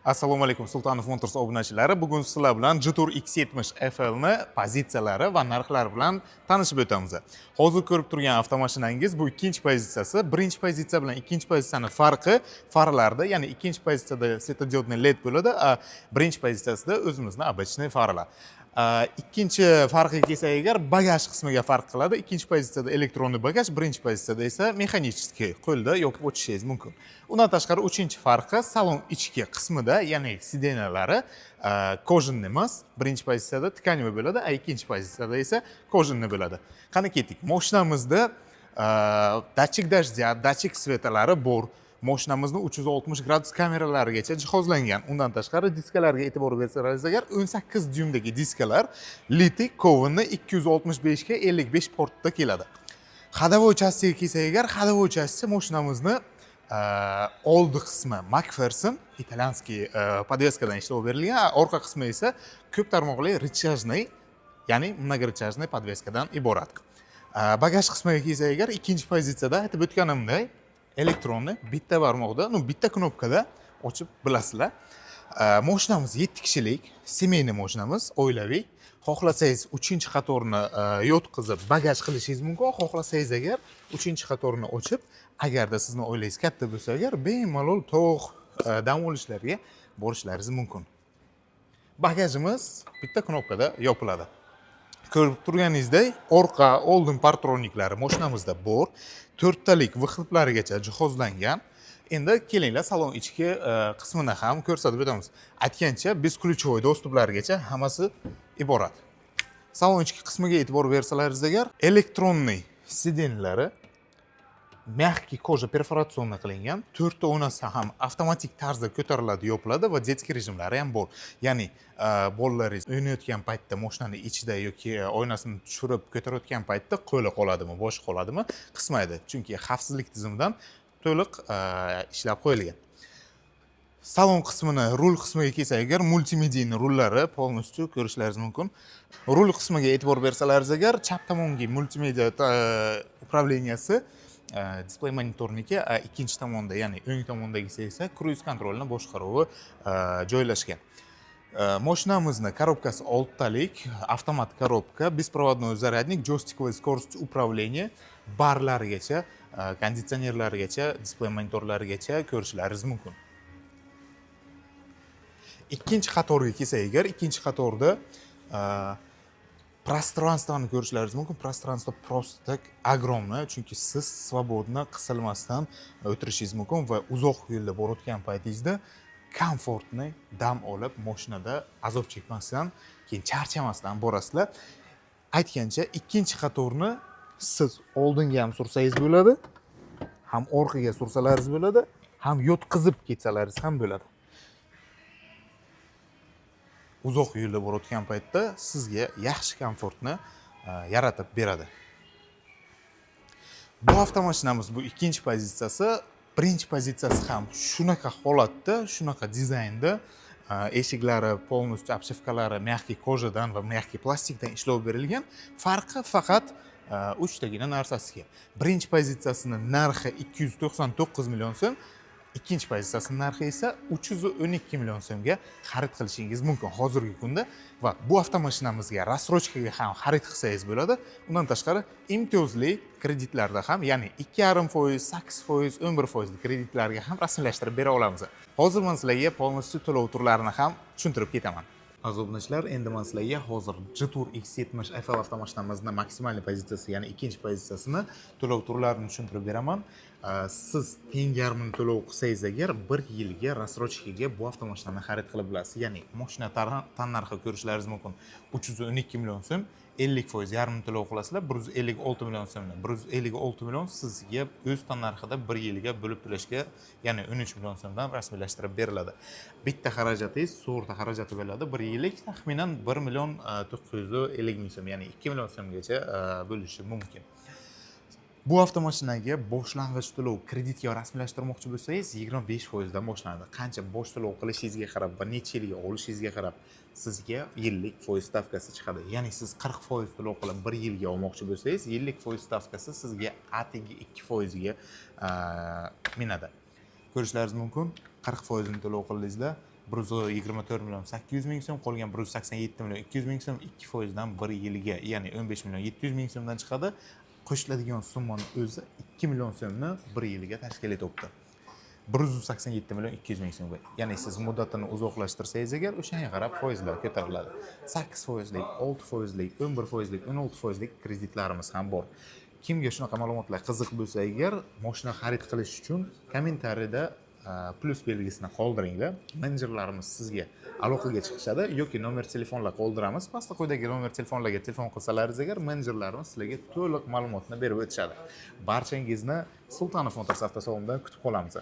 Assalomu alaykum Sultanov Motors obunachilari. Bugun sizlar bilan Jitur X70 FL ni pozitsiyalari va narxlari bilan tanishib o'tamiz. Hozir ko'rib turgan avtomashinangiz bu ikkinchi pozitsiyasi. Birinchi pozitsiya bilan ikkinchi pozitsiyaning farqi farlarda, ya'ni ikkinchi pozitsiyada svetodiodniy LED bo'ladi, birinchi pozitsiyasida o'zimizning обычный farlar. Ikkinchi farqiga kelsak agar bagaj qismiga farq qiladi. Ikkinchi pozitsiyada elektronli bagaj, birinchi pozitsiyada esa mexanicheskiy, qo'lda yopib o'tishingiz mumkin. Undan tashqari uchinchi farqi salon ichki qismida, ya'ni sidenalari kojinli emas, birinchi pozitsiyada tkanivoy bo'ladi, ikkinchi pozitsiyada esa kojinli bo'ladi. Qani ketdik. Mashinamizda datchik dajjya, datchik svetalari bor. Mashinamizni 360 gradus kameralarigacha jihozlangan. Undan tashqari diskalarga e'tibor bersangiz agar 18 dyumdagi diskalar litiy kovanni 265 ga 55 portda keladi. Hadavoy chassiga kelsak agar, hadavoy chassi mashinamizni oldi qismi McPherson italyanskiy podveskadan ishlab berilgan, orqa qismi esa ko'p tarmoqli rechajniy, ya'ni mnogorechajniy podveskadan iborat. Bagaj qismiga kelsak agar, ikkinchi pozitsiyada aytib o'tganimdek elektronli bitta barmoqda, bitta knopkada ochib bilasizlar. Mashinamiz 7 kishilik, semeyniy mashinamiz, oilaviy. Xohlasangiz 3-qatorni yotqizib bagaj qilishingiz mumkin. Xohlasangiz agar 3-qatorni ochib, agarda sizning oilangiz katta bo'lsa agar, bemalol to'q dam olishlarga borishlaringiz mumkin. Bagajimiz bitta knopkada yopiladi. Ko'rib turganingizdek, orqa oldin partroniklari mashinamizda bor. 4 talik vyxloplarigacha jihozlangan. Endi kelinglar salon ichki qismini ham ko'rsatib o'tamiz. Aytgancha, besключевой dostuplarigacha hammasi iborat. Salon ichki qismiga e'tibor bersalaringiz agar, elektronniy sidenlari mягкий koja perforatsionli qilingan. 4 ta oynasi ham avtomatik tarzda ko'tariladi, yopiladi va детский rejimlari ham bor. Ya'ni bolalaringiz o'ynayotgan paytda mashinaning ichida yoki oynasini tushirib ko'tarayotgan paytda qo'li qoladimi, boshi qoladimi, qismaydi. Chunki xavfsizlik tizimidan to'liq ishlab qo'yilgan. Salon qismini, rul qismiga kelsak agar, multimediya rullari polностью ko'rishlaringiz mumkin. Rul qismiga e'tibor bersalaringiz agar, chap tomongi multimediya upravleniyasi display monitorniki, ikkinchi tomonda, ya'ni o'ng tomondagisi esa cruise kontrolni boshqaruvi joylashgan. Mashinamizni korobkasi 6 talik, avtomat korobka, беспроводной зарядник, joystiковый скорость управления, barlarigacha, konditsionerlarigacha, display monitorlarigacha ko'rishlaringiz mumkin. Ikkinchi qatorga kelsak agar, ikkinchi qatorda prostranstvoni ko'rishlaringiz mumkin. Prostranstvo просто так огромное, chunki siz svobodno qisilmasdan o'tirishingiz mumkin va uzoq yo'lda borayotgan paytingizda komfortni dam olib, mashinada azob chekmasdan, keyin charchamasdan borasizlar. Aytgancha, ikkinchi qatorni siz oldinga ham sursangiz bo'ladi, ham orqaga sursalaringiz bo'ladi, ham yotqizib ketsalaringiz ham bo'ladi. Uzoq yo'lda borayotgan paytda sizga yaxshi komfortni yaratib beradi. Bu avtomashinamiz bu ikkinchi pozitsiyasi, birinchi pozitsiyasi ham shunaqa holatda, shunaqa dizaynda, eshiklari polностью obshivkalari mягкий kojadan va mягкий plastikdan ishlab berilgan. Farqi faqat 3 tagina narsasiga. Birinchi pozitsiyasining narxi 299 million so'm, ikkinchi pozitsiyasining narxi esa 312 million so'mga xarid qilishingiz mumkin hozirgi kunda va bu avtomashinamizga рассрочкаga ham xarid qilsangiz bo'ladi. Undan tashqari imtiyozli kreditlarda ham, ya'ni 2,5%, 8%, 11% kreditlarga ham rasmiylashtirib bera olamiz. Hozir men sizlarga polностью to'lov turlarini ham tushuntirib ketaman. Aziz obunachilar, endi men sizlarga hozir Jitur X70 FL avtomashinamizning maksimal pozitsiyasi, ya'ni ikkinchi pozitsiyasini to'lov turlarini tushuntirib beraman. Siz teng yarmini to'lov qilsangiz agar 1 yilga рассрочкаga bu avtomashinani xarid qilib bilasiz. Ya'ni mashina tan narxi ko'rishlaringiz mumkin 312 million so'm, 50% yarmini to'lov qilasizlar, 156 million so'mni. 156 million sizga o'z tan narxida 1 yilga bo'lib to'lashga, ya'ni 13 million so'mdan rasmiylashtirib beriladi. Bitta xarajatingiz sug'urta xarajati bo'ladi. 1 yillik taxminan 1 million 950 ming so'm, ya'ni 2 million so'mgacha bo'lishi mumkin. Bu avtomashinaga boshlang'ich to'lov kreditga rasmiylashtirmoqchi bo'lsangiz 25% dan boshlanadi. Qancha bosh to'lov qilishingizga qarab va necha yilga olishingizga qarab sizga yillik foiz stavkasi chiqadi. Ya'ni siz 40% to'lov qilib 1 yilga olmoqchi bo'lsangiz, yillik foiz stavkasi sizga atigi 2% ga minadi. Ko'rishlaringiz mumkin, 40% ni to'lov qildingizlar, 124 million 800 ming so'm, qolgan 187 million 200 ming so'm 2% dan 1 yilga, ya'ni 15 million 700 ming so'mdan chiqadi. Qo'shiladigan summani o'zi 2 million so'mni 1 yilga tashkil etyapti. 187 million 200 ming so'mga. Ya'ni siz muddatini uzoqlashtirsangiz agar o'shanga qarab foizlar ko'tariladi. 8%lik, 6%lik, 11%lik, 16%lik kreditlarimiz ham bor. Kimga shunaqa ma'lumotlar qiziq bo'lsa agar, mashina xarid qilish uchun kommentariyada plus belgisini qoldiringlar. Menejerlarimiz sizga aloqaga chiqishadi yoki nomer telefonlar qoldiramiz. Pastda quyidagi nomer telefonlarga telefon qilsalaringiz agar menejerlarimiz sizlarga to'liq ma'lumotni berib o'tishadi. Barchangizni Sultanov Motors avtosalonidan kutib qolamiz.